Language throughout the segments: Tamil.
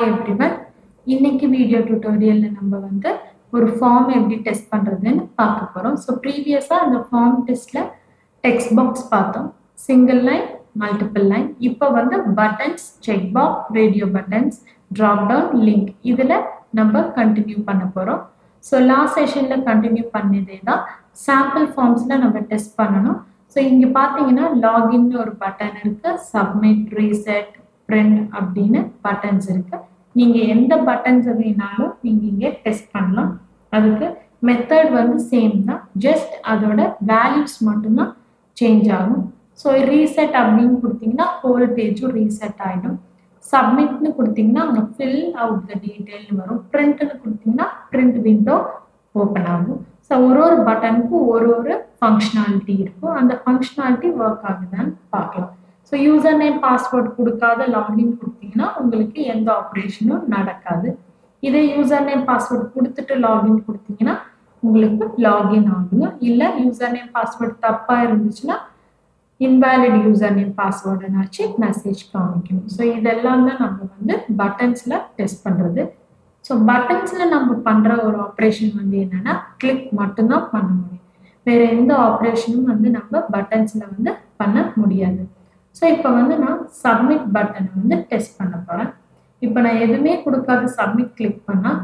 everyone. இன்னைக்கு வீடியோ டியூட்டோரியல்ல நம்ம வந்து ஒரு ஃபார்ம் எப்படி டெஸ்ட் பண்றதுன்னு பார்க்க போறோம். ஸோ ப்ரீவியஸா அந்த ஃபார்ம் டெஸ்ட்ல டெக்ஸ்ட் பாக்ஸ் பார்த்தோம், சிங்கிள் லைன், மல்டிபிள் லைன். இப்போ வந்து buttons, check box, radio buttons, drop down, link இதுல நம்ம கண்டினியூ பண்ண போறோம். ஸோ லாஸ்ட் செஷன்ல கண்டினியூ பண்ணதே தான் சாம்பிள் ஃபார்ம்ஸ்ல நம்ம டெஸ்ட் பண்ணணும். ஸோ இங்க பாத்தீங்கன்னா லாகின் ஒரு பட்டன் இருக்கு, சப்மிட், ரீசெட், பிரிண்ட் அப்படின்னு பட்டன்ஸ் இருக்கு. நீங்க எந்த பட்டன்ஸ் வேணாலும் நீங்க இங்க டெஸ்ட் பண்ணலாம். அதுக்கு மெத்தட் வந்து சேம் தான், ஜஸ்ட் அதோட வேல்யூஸ் மட்டும்தான் சேஞ்ச் ஆகும். ஸோ ரீசெட் அப்படின்னு கொடுத்தீங்கன்னா ஹோல் பேஜும் ரீசெட் ஆகிடும். சப்மிட்னு கொடுத்தீங்கன்னா அங்கே ஃபில் அவுட் த டீட்டெயில்னு வரும். பிரிண்ட்னு கொடுத்தீங்கன்னா பிரிண்ட் விண்டோ ஓப்பன் ஆகும். ஸோ ஒரு பட்டனுக்கும் ஒரு ஃபங்க்ஷனாலிட்டி இருக்கும். அந்த ஃபங்க்ஷனாலிட்டி ஒர்க் ஆகுதான்னு பார்க்கலாம். ஸோ யூசர் நேம் பாஸ்வேர்ட் கொடுக்காத லாகின் கொடுத்தீங்கன்னா உங்களுக்கு எந்த ஆப்ரேஷனும் நடக்காது. இதே யூசர் நேம் பாஸ்வேர்ட் கொடுத்துட்டு லாகின் கொடுத்தீங்கன்னா உங்களுக்கு லாகின் ஆகணும். இல்லை யூசர் நேம் பாஸ்வேர்ட் தப்பாக இருந்துச்சுன்னா இன்வேலிட் யூசர் நேம் பாஸ்வேர்டுனாச்சு மெசேஜ் காமிக்கணும். ஸோ இதெல்லாம் தான் நம்ம வந்து பட்டன்ஸில் டெஸ்ட் பண்ணுறது. ஸோ பட்டன்ஸில் நம்ம பண்ணுற ஒரு ஆப்ரேஷன் வந்து என்னென்னா கிளிக் மட்டும்தான் பண்ண முடியும். வேறு எந்த ஆப்ரேஷனும் வந்து நம்ம பட்டன்ஸில் வந்து பண்ண முடியாது. ஸோ இப்போ வந்து நான் சப்மிட் பட்டனை வந்து டெஸ்ட் பண்ண போகிறேன். இப்போ நான் எதுவுமே கொடுக்காத சப்மிட் கிளிக் பண்ணால்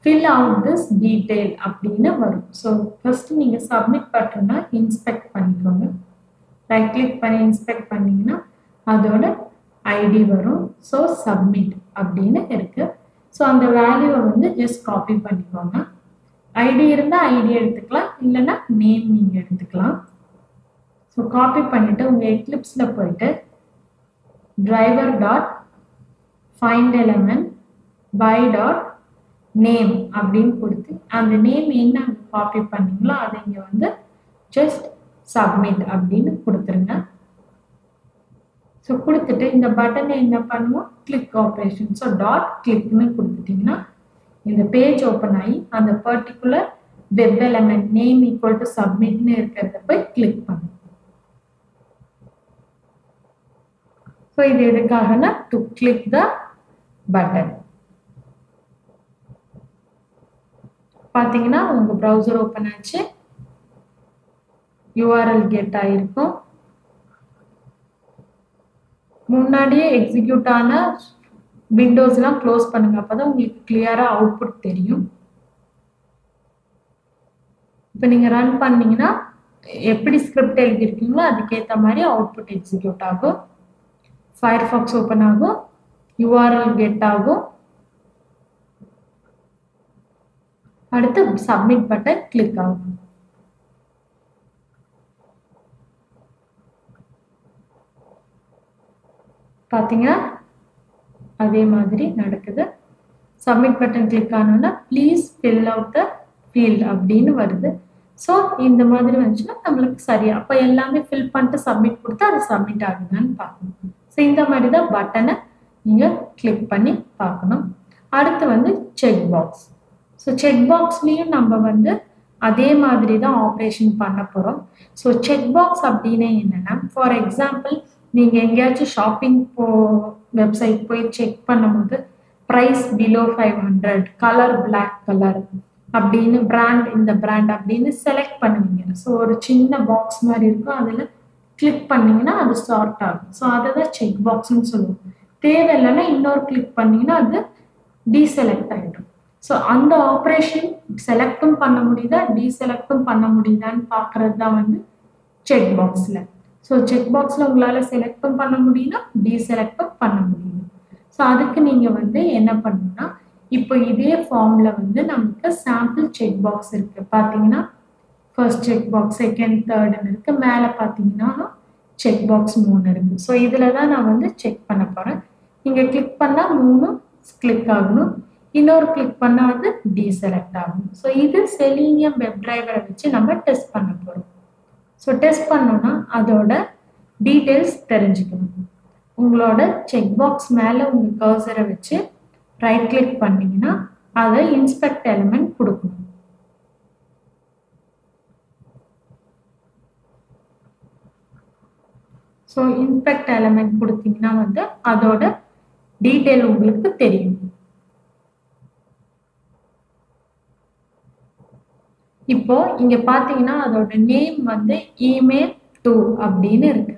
ஃபில் அவுட் திஸ் டீட்டெயில் அப்படின்னு வரும். ஸோ ஃபஸ்ட்டு நீங்கள் சப்மிட் பட்டனை இன்ஸ்பெக்ட் பண்ணிக்கோங்க. ரைட் கிளிக் பண்ணி இன்ஸ்பெக்ட் பண்ணிங்கன்னா அதோட ஐடி வரும். ஸோ சப்மிட் அப்படின்னு இருக்குது. ஸோ அந்த வேல்யூவை வந்து ஜஸ்ட் காப்பி பண்ணிக்கோங்க. ஐடி இருந்தால் ஐடி எடுத்துக்கலாம், இல்லைன்னா நேம் நீங்கள் எடுத்துக்கலாம். ஸோ காப்பி பண்ணிவிட்டு உங்கள் எக்லிப்ஸில் போயிட்டு driver dot find element by dot name அப்படின்னு கொடுத்து அந்த நேம் என்ன காப்பி பண்ணீங்களோ அதை இங்கே வந்து ஜஸ்ட் சப்மிட் அப்படின்னு கொடுத்துருங்க. ஸோ கொடுத்துட்டு இந்த பட்டனை என்ன பண்ணுவோம், கிளிக் ஆப்ரேஷன். ஸோ டாட் கிளிக்னு கொடுத்துட்டிங்கன்னா இந்த பேஜ் ஓப்பன் ஆகி அந்த particular web element name equal to சப்மிட்னு இருக்கிறத போய் கிளிக் பண்ணும். ஸோ இது எதுக்காகனா டு கிளிக் த பட்டன். பார்த்தீங்கன்னா உங்கள் ப்ரௌசர் ஓப்பன் ஆச்சு, URL கெட் ஆகிருக்கும். முன்னாடியே எக்ஸிக்யூட் ஆன விண்டோஸ்லாம் க்ளோஸ் பண்ணுங்க, அப்போ தான் உங்களுக்கு கிளியராக அவுட்புட் தெரியும். இப்போ நீங்கள் ரன் பண்ணீங்கன்னா எப்படி ஸ்கிரிப்ட் எழுதியிருக்கீங்களோ அதுக்கேற்ற மாதிரி அவுட்புட் எக்ஸிக்யூட் ஆகும். Firefox ஓப்பன் ஆகும், URL கெட் ஆகும். அடுத்து சப்மிட் பட்டன் கிளிக் ஆகும். பார்த்தீங்கன்னா அதே மாதிரி நடக்குது. சப்மிட் பட்டன் கிளிக் ஆனோன்னா please fill out the field அப்படின்னு வருது. ஸோ இந்த மாதிரி வந்துச்சுன்னா நம்மளுக்கு சரியா அப்போ எல்லாமே ஃபில் பண்ணிட்டு சப்மிட் கொடுத்தா அது சப்மிட் ஆகுதான்னு பார்க்கணும். ஸோ இந்த மாதிரி தான் பட்டனை நீங்கள் கிளிக் பண்ணி பார்க்கணும். அடுத்து வந்து செக் பாக்ஸ். ஸோ செக் பாக்ஸ்லேயும் நம்ம வந்து அதே மாதிரி தான் ஆப்ரேஷன் பண்ண போகிறோம். ஸோ செக் பாக்ஸ் அப்படின்னு என்னென்னா, ஃபார் எக்ஸாம்பிள் நீங்கள் எங்கேயாச்சும் ஷாப்பிங் வெப்சைட் போய் செக் பண்ணும்போது price below 500, colour black colour அப்படின்னு, பிராண்ட் இந்த பிராண்ட் அப்படின்னு செலக்ட் பண்ணுவீங்க. ஸோ ஒரு சின்ன பாக்ஸ் மாதிரி இருக்கும், அதில் கிளிக் பண்ணீங்கன்னா அது சார்ட் ஆகும். ஸோ அதை தான் செக் பாக்ஸ்ன்னு சொல்லுவோம். தேவையில்லைன்னா இன்னொரு கிளிக் பண்ணீங்கன்னா அது டீசெலக்ட் ஆகிடும். ஸோ அந்த ஆப்ரேஷன் செலக்டும் பண்ண முடியுதா டீசெலக்டும் பண்ண முடியுதான்னு பார்க்கறது தான் வந்து செக் பாக்ஸில். ஸோ செக் பாக்ஸில் உங்களால் செலக்டும் பண்ண முடியும்னா டீசெலக்டும் பண்ண முடியும். ஸோ அதுக்கு நீங்கள் வந்து என்ன பண்ணணும்னா, இப்போ இதே ஃபார்மில் வந்து நமக்கு சாம்பிள் செக் பாக்ஸ் இருக்குது. பார்த்தீங்கன்னா ஃபர்ஸ்ட் செக் பாக்ஸ், செகண்ட், தேர்டுன்னு இருக்குது. மேலே பார்த்தீங்கன்னா செக் பாக்ஸ் 3 இருக்குது. ஸோ இதில் தான் நான் வந்து செக் பண்ண போகிறேன். நீங்கள் கிளிக் பண்ணால் 3 கிளிக் ஆகணும், இன்னொரு கிளிக் பண்ணால் அது டீசெலக்ட் ஆகும். ஸோ இது செலீனியம் வெப் டிரைவரை வச்சு நம்ம டெஸ்ட் பண்ண போகிறோம். ஸோ டெஸ்ட் பண்ணோன்னா அதோட டீட்டெயில்ஸ் தெரிஞ்சுக்கணும். உங்களோட செக் பாக்ஸ் மேலே உங்கள் கர்சரை வச்சு ரைட் கிளிக் பண்ணிங்கன்னா அதை இன்ஸ்பெக்ட் எலிமெண்ட் கொடுக்கணும். ஸோ இன்ஸ்பெக்ட் எலிமெண்ட் கொடுத்தீங்கன்னா வந்து அதோட டீட்டெயில் உங்களுக்கு தெரியும். இப்போ இங்க பாத்தீங்கன்னா அதோட நேம் வந்து email to அப்படின்னு இருக்கு.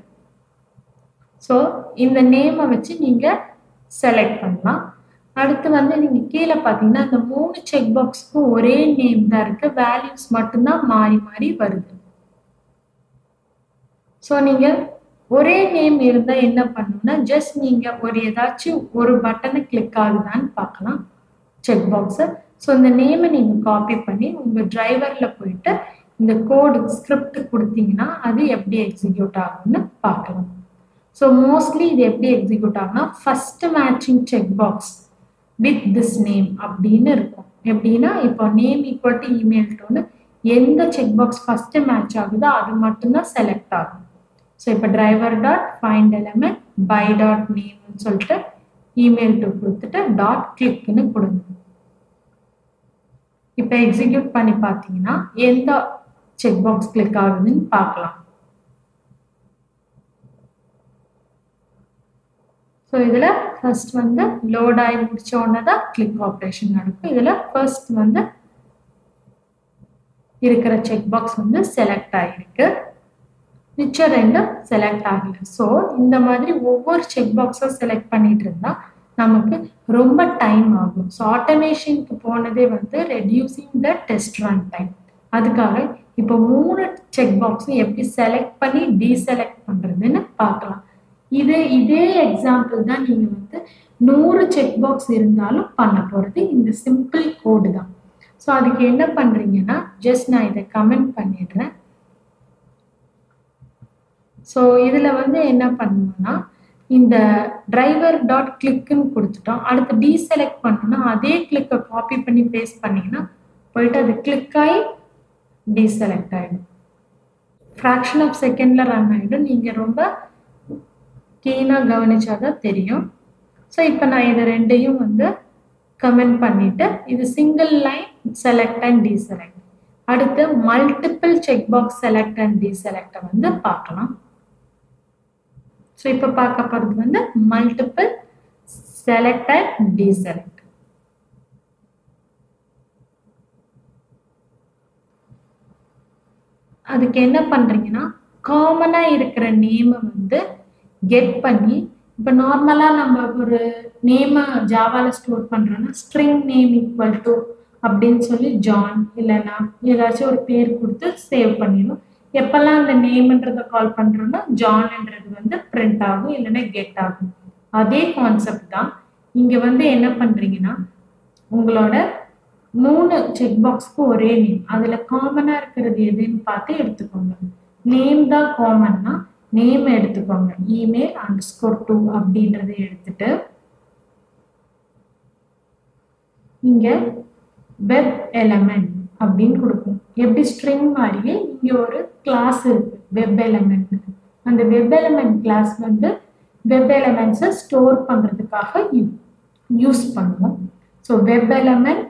ஸோ இந்த நேமை வச்சு நீங்க செலக்ட் பண்ணலாம். அடுத்து வந்து நீங்க கீழே பார்த்தீங்கன்னா இந்த 3 செக் பாக்ஸ்க்கும் ஒரே நேம் தான் இருக்கு, வேல்யூஸ் மட்டும்தான் மாறி மாறி வருது. ஸோ நீங்க ஒரே நேம் இருந்தா என்ன பண்ணணும்னா ஜஸ்ட் நீங்க ஏதாச்சும் ஒரு பட்டனை கிளிக் ஆகுதான்னு பார்க்கலாம் செக் பாக்ஸை. ஸோ இந்த நேமை நீங்க காப்பி பண்ணி உங்க டிரைவர்ல போயிட்டு இந்த கோடு ஸ்கிரிப்ட் கொடுத்தீங்கன்னா அது எப்படி எக்ஸிக்யூட் ஆகும்னு பார்க்கலாம். ஸோ மோஸ்ட்லி இது எப்படி எக்ஸிக்யூட் ஆகும்னா first matching check box with this name அப்படின்னு இருக்கும். எப்படின்னா இப்போ நேம் ஈக்குவல் டு இமெயில் டோன்னு எந்த செக் பாக்ஸ் ஃபர்ஸ்ட் மேட்ச் ஆகுதோ அது மட்டும்தான் செலக்ட் ஆகும். ஸோ இப்போ driver dot find element by dot நேம்னு சொல்லிட்டு இமெயில் டு கொடுத்துட்டு டாட் கிளிக்னு கொடுங்க. இப்போ எக்ஸிக்யூட் பண்ணி பார்த்தீங்கன்னா எந்த செக் பாக்ஸ் கிளிக் ஆகுதுன்னு பார்க்கலாம். ஸோ இதில் ஃபர்ஸ்ட் வந்து லோட் ஆகி முடிச்ச உடனே தான் கிளிக் ஆப்ரேஷன் நடக்கும். இதில் ஃபர்ஸ்ட் வந்து இருக்கிற செக் பாக்ஸ் வந்து செலக்ட் ஆகிருக்கு, மிச்சம் ரெண்டும் செலக்ட் ஆகல. ஸோ இந்த மாதிரி ஒவ்வொரு செக் பாக்ஸும் செலக்ட் பண்ணிட்டு இருந்தா நமக்கு ரொம்ப டைம் ஆகும். ஸோ ஆட்டோமேஷனுக்கு போனதே வந்து reducing the test run time. அதுக்காக இப்போ 3 செக் பாக்ஸும் எப்படி செலக்ட் பண்ணி டீசெலக்ட் பண்றதுன்னு பார்க்கலாம். இதே எக்ஸாம்பிள் தான் நீங்க வந்து 100 செக் பாக்ஸ் இருந்தாலும் பண்ண போறது இந்த சிம்பிள் கோடு தான். ஸோ அதுக்கு என்ன பண்றீங்கன்னா ஜஸ்ட் நான் இதை கமெண்ட் பண்ணிடுறேன். ஸோ இதுல வந்து என்ன பண்ணுவோம்னா இந்த டிரைவர் டாட் கிளிக்னு கொடுத்துட்டோம். அடுத்து டீசெலக்ட் பண்ணோம்னா அதே கிளிக்கை காப்பி பண்ணி பேஸ்ட் பண்ணீங்கன்னா போயிட்டு அது கிளிக் ஆகி டீசெலக்ட் ஆகிடும். ஃப்ராக்ஷன் ஆஃப் செகண்ட்ல ரன் ஆகிடும். நீங்க ரொம்ப கீனாக கவனிச்சாதான் தெரியும். ஸோ இப்போ நான் இதை ரெண்டையும் வந்து கமெண்ட் பண்ணிட்டு இது single line select and deselect. அடுத்து multiple check box select and டீசெலக்டை வந்து பார்க்கலாம். ஸோ இப்போ பார்க்க போகிறது வந்து மல்டிபிள் செலக்ட் அண்ட் டீசெலக்ட். அதுக்கு என்ன பண்றீங்கன்னா காமனாக இருக்கிற நேமை வந்து கெட் பண்ணி இப்போ நார்மலாக நம்ம ஒரு நேமை ஜாவாவில் ஸ்டோர் பண்ணுறோன்னா ஸ்ட்ரிங் நேம் ஈக்குவல் டு அப்படின்னு சொல்லி ஜான் இல்லைன்னா ஏதாச்சும் ஒரு பேர் கொடுத்து சேவ் பண்ணிடும். எப்பெல்லாம் அந்த நேம்ன்றதை கால் பண்ணுறோன்னா ஜான்ன்றது வந்து பிரிண்ட் ஆகும் இல்லைன்னா கெட் ஆகும். அதே கான்செப்ட் தான் இங்கே வந்து என்ன பண்ணுறீங்கன்னா உங்களோட 3 செக் பாக்ஸ்க்கு ஒரே நேம், அதில் காமனாக இருக்கிறது எதுன்னு பார்த்து எடுத்துக்கோங்க. நேம் தான் காமன்னா நேம் எடுத்துக்கோங்க, இமெயில் _2 அப்படின்றத எடுத்துட்டு இங்க வெப் எலமெண்ட் அப்படின்னு கொடுக்கும். எப்படி ஸ்ட்ரிங் மாதிரியே இங்க ஒரு கிளாஸ் இருக்கு வெப் எலமெண்ட். அந்த வெப் எலமெண்ட் கிளாஸ் வந்து வெப் எலமெண்ட்ஸை ஸ்டோர் பண்றதுக்காக யூஸ் பண்ணுவோம். ஸோ வெப் எலமெண்ட்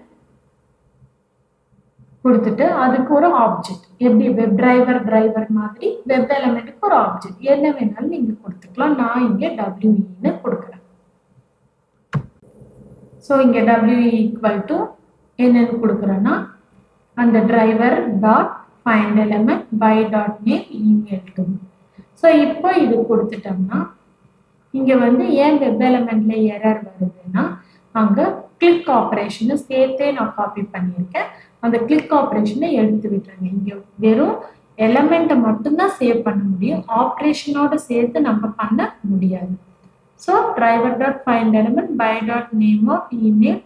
கொடுத்துட்டு அதுக்கு ஒரு ஆப்ஜெக்ட், எப்படி வெப் டிரைவர் மாதிரி வெப் எலமெண்ட்டுக்கு ஒரு ஆப்ஜெக்ட் என்ன வேணாலும் நீங்க கொடுத்துக்கலாம். நான் இங்க WE கொடுக்குறேன். ஸோ இங்க WE ஈக்குவல் டு என்னன்னு கொடுக்குறேன்னா அந்த driver dot find element by dot name email to. So இப்போ இது கொடுத்துட்டோம்னா இங்க வந்து ஏன் வெப் எலமெண்ட்ல எரர் வருதுன்னா அங்க கிளிக் ஆப்ரேஷனை சேர்த்தே நான் காப்பி பண்ணியிருக்கேன். அந்த கிளிக் ஆப்ரேஷனை எடுத்து விட்டுருங்க. இங்க வெறும் எலமெண்ட்டை மட்டும்தான் சேவ் பண்ண முடியும், ஆப்ரேஷனோட சேர்த்து நம்ம பண்ண முடியாது. So driver dot find element by dot name of email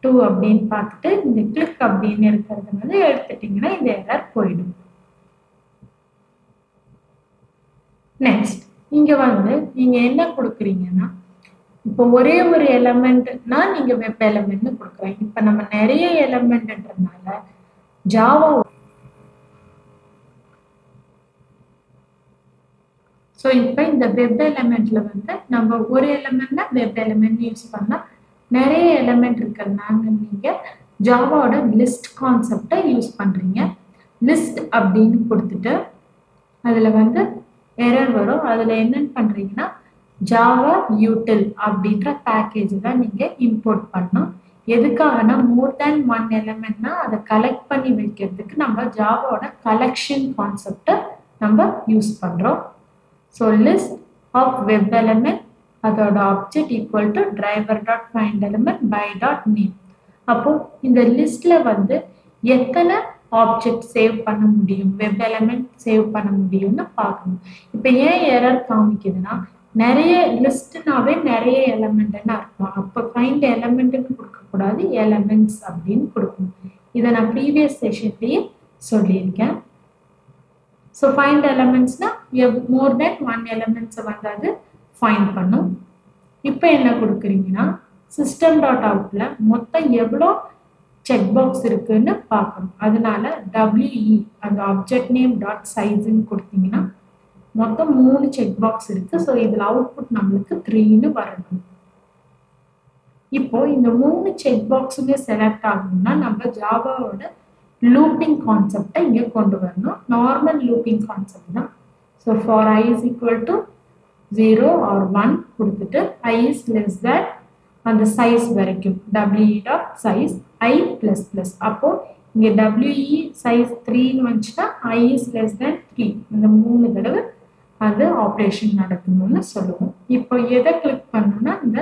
to அப்படின்னு பார்த்துட்டு இந்த கிளிக் அப்படின்னு இருக்கிறது வந்து எடுத்துட்டீங்கன்னா இந்த எரர் போயிடும். நெக்ஸ்ட் இங்க வந்து நீங்க என்ன கொடுக்குறீங்கன்னா இப்போ ஒரே ஒரு எலமெண்ட்னா நீங்க வெப் எலமெண்ட்னு கொடுக்குறீங்க. இப்போ நம்ம நிறைய எலமெண்ட்ன்றதுனால ஜாவா ஸோ இப்போ இந்த வெப் எலமெண்ட்ல வந்து நம்ம ஒரு எலமெண்ட்னா வெப் எலமெண்ட் யூஸ் பண்ணா நிறைய எலமெண்ட் இருக்கிறதுனால நீங்க ஜாவாவோட லிஸ்ட் கான்செப்டை யூஸ் பண்றீங்க. லிஸ்ட் அப்படின்னு கொடுத்துட்டு அதுல வந்து எரர் வரும். அதுல என்னன்னு பண்றீங்கன்னா ஜாவா யூட்டில் அப்படின்ற பேக்கேஜ் தான் நீங்க இம்போர்ட் பண்ணணும். எதுக்காகனா மோர் தேன் ஒன் எலிமெண்ட்னா அதை கலெக்ட் பண்ணி வைக்கிறதுக்கு நம்ம ஜாவாவோட கலெக்ஷன் கான்செப்டை நம்ம யூஸ் பண்ணுறோம். So list of web element அதோட object equal to driver dot find element by dot name. அப்போ இந்த லிஸ்ட்ல வந்து எத்தனை ஆப்ஜெக்ட் சேவ் பண்ண முடியும், வெப் எலிமெண்ட் சேவ் பண்ண முடியும்னு பார்க்கணும். இப்போ ஏன் எரர் காமிக்குதுன்னா நிறைய லிஸ்ட்னாவே நிறைய எலிமெண்ட்னு அர்த்தம். அப்போ ஃபைண்ட் எலிமெண்ட்னு கொடுக்கக்கூடாது, எலிமெண்ட்ஸ் அப்படின்னு கொடுக்கணும். இதை நான் ப்ரீவியஸ் செஷன்லேயே சொல்லியிருக்கேன். ஸோ ஃபைண்ட் எலிமெண்ட்ஸ்னா மோர் தென் ஒன் எலிமெண்ட்ஸை வந்து அது ஃபைண்ட் பண்ணும். இப்போ என்ன கொடுக்குறீங்கன்னா சிஸ்டம் டாட் அவுட்ல மொத்தம் எவ்வளோ செக் பாக்ஸ் இருக்குன்னு பார்க்கணும். அதனால WE அந்த ஆப்ஜெக்ட் நேம் டாட் சைஸ்ன்னு கொடுத்தீங்கன்னா மொத்தம் 3 செக் பாக்ஸ் இருக்கு. ஸோ இதில் அவுட்புட் நம்மளுக்கு 3ன்னு வரணும். இப்போ இந்த 3 செக் பாக்ஸுமே செலக்ட் ஆகணும்னா நம்ம ஜாவாவோட லூப்பிங் கான்செப்டை இங்கே கொண்டு வரணும். நார்மல் லூப்பிங் கான்செப்ட் தான். So for I is equal to 0 or 1 கொடுத்துட்டு I is less than அந்த சைஸ் வரைக்கும் WE dot size I plus plus. அப்போ இங்கே WE சைஸ் 3ன்னு வந்துச்சுன்னா I is less than 3 இந்த 3 தடவை அது ஆப்ரேஷன் நடக்கணும்னு சொல்லுவோம். இப்போ எதை கிளிக் பண்ணணும்னா இந்த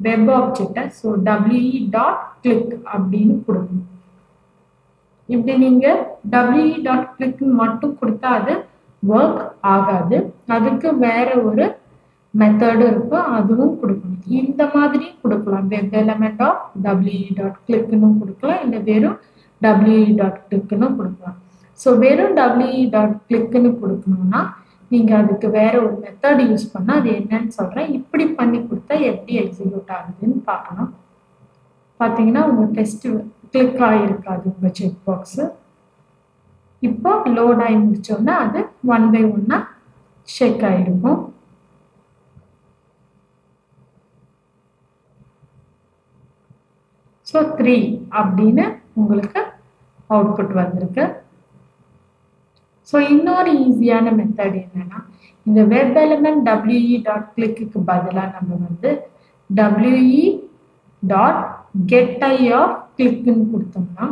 வெப் ஆப்ஜெக்டை ஸோ WE டாட் கிளிக் அப்படின்னு கொடுக்கணும். இப்படி நீங்கள் WE டாட் கிளிக் மட்டும் கொடுத்தா அது ஒர்க் ஆகாது. அதுக்கு வேற ஒரு மெத்தடும் இருக்கும், அதுவும் கொடுக்கணும். இந்த மாதிரி கொடுக்கலாம். Web element of WE dot கிளிக்னு கொடுக்கலாம், இல்லை வெறும் WE டாட் கிளிக்னு கொடுக்கலாம். ஸோ வெறும் WE டாட் கிளிக்னு கொடுக்கணும்னா நீங்கள் அதுக்கு வேற ஒரு மெத்தட் யூஸ் பண்ணால் அது என்னன்னு சொல்கிறேன். இப்படி பண்ணி கொடுத்தா எப்படி எக்ஸிக்யூட் ஆகுதுன்னு பார்க்கணும். பார்த்தீங்கன்னா உங்கள் டெஸ்ட் கிளிக் ஆகிருக்காது உங்கள் செக் பாக்ஸு. இப்போ லோட் ஆகி முடிச்சோன்னா அது 1 by 1 செக் ஆகிருக்கும். ஸோ 3 அப்படின்னு உங்களுக்கு அவுட்புட் வந்திருக்கு. ஸோ இன்னொரு ஈஸியான மெத்தட் என்னன்னா இந்த வெப் எலிமெண்ட் WE டாட் கிளிக்கு பதிலாக நம்ம வந்து WE dot get I of கிளிக்னு கொடுத்தோம்னா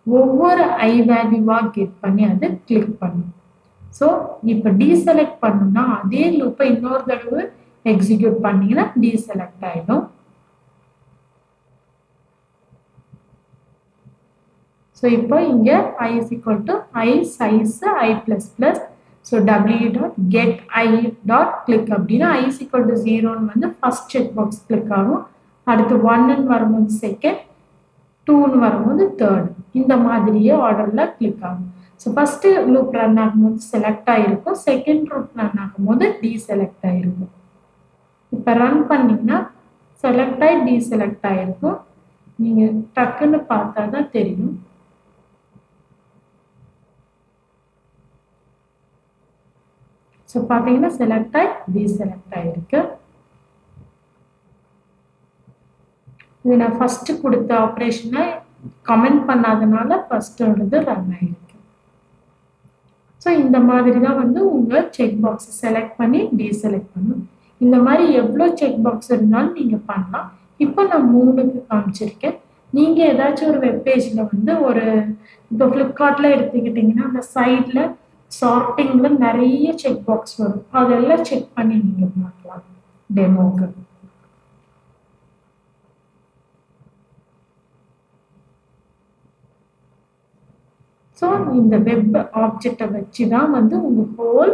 ஒவ்வொரு ஐ வேல்யூவாக கெட் பண்ணி அது கிளிக் பண்ணும். ஸோ இப்போ டீசெலக்ட் பண்ணணும்னா அதே லூப்பை இன்னொரு தடவை எக்ஸிக்யூட் பண்ணிங்கன்னா டீசெலக்ட் ஆகிடும். ஸோ இப்போ இங்கே I is equal to I size I plus plus. So WE dot get I dot click அப்படின்னா I is equal to 0ன்னு வந்து ஃபர்ஸ்ட் செக் பாக்ஸ் கிளிக் ஆகும். அடுத்து 1ன்னு வரும்போது செகண்ட், 2ன்னு வரும்போது தேர்ட். இந்த மாதிரியே ஆர்டரில் கிளிக் ஆகும். ஸோ ஃபர்ஸ்ட் லூப் ரன் ஆகும்போது செலக்ட் ஆகிருக்கும், செகண்ட் லூப் ரன் ஆகும்போது டீசெலக்ட் ஆகிருக்கும். இப்போ ரன் பண்ணிங்கன்னா செலக்ட் ஆகி டீசெலக்ட் ஆகிருக்கும். நீங்கள் டக்குன்னு பார்த்தா தான் தெரியும். ஸோ பார்த்தீங்கன்னா செலக்ட் ஆகி டீசெலக்ட் ஆகிருக்கு. இது நான் ஃபர்ஸ்ட் கொடுத்த ஆப்ரேஷனை கமெண்ட் பண்ணாதனால ஃபர்ஸ்டோடது ரன் ஆகிருக்கு. ஸோ இந்த மாதிரி தான் வந்து உங்கள் செக் பாக்ஸை செலக்ட் பண்ணி டீசெலக்ட் பண்ணணும். இந்த மாதிரி எவ்வளோ செக் பாக்ஸ் இருந்தாலும் நீங்கள் பண்ணலாம். இப்போ நான் 3க்கு காமிச்சிருக்கேன். நீங்கள் ஏதாச்சும் ஒரு வெப்பேஜில் வந்து ஒரு இப்போ ஃப்ளிப்கார்ட்டில் எடுத்துக்கிட்டிங்கன்னா அந்த சைடில் சார்ட்டிங்கில் நிறைய செக் பாக்ஸ் வரும். அதெல்லாம் செக் பண்ணி நீங்கள் பார்க்கலாம் டெமோக்கு. ஸோ இந்த வெப் ஆப்ஜெக்டை வச்சு தான் வந்து உங்கள் ஹோல்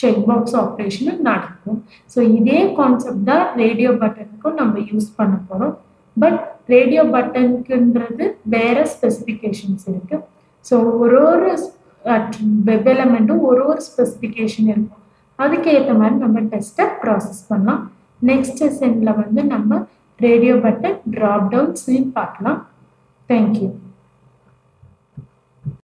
செக் பாக்ஸ் ஆப்ரேஷனும் நடக்கும். ஸோ இதே கான்செப்ட் தான் ரேடியோ பட்டனுக்கும் நம்ம யூஸ் பண்ண போகிறோம். பட் ரேடியோ பட்டனுக்குன்றது வேற ஸ்பெசிஃபிகேஷன்ஸ் இருக்குது. ஸோ ஒரு வெப் எலிமெண்ட்டும் ஒரு ஸ்பெசிஃபிகேஷன் இருக்கும். அதுக்கு ஏற்ற மாதிரி நம்ம டெஸ்ட்டை ப்ராசஸ் பண்ணலாம். நெக்ஸ்ட் செஷனில் வந்து நம்ம ரேடியோ பட்டன் ட்ராப் டவுன்ஸ் பார்க்கலாம். தேங்க்யூ.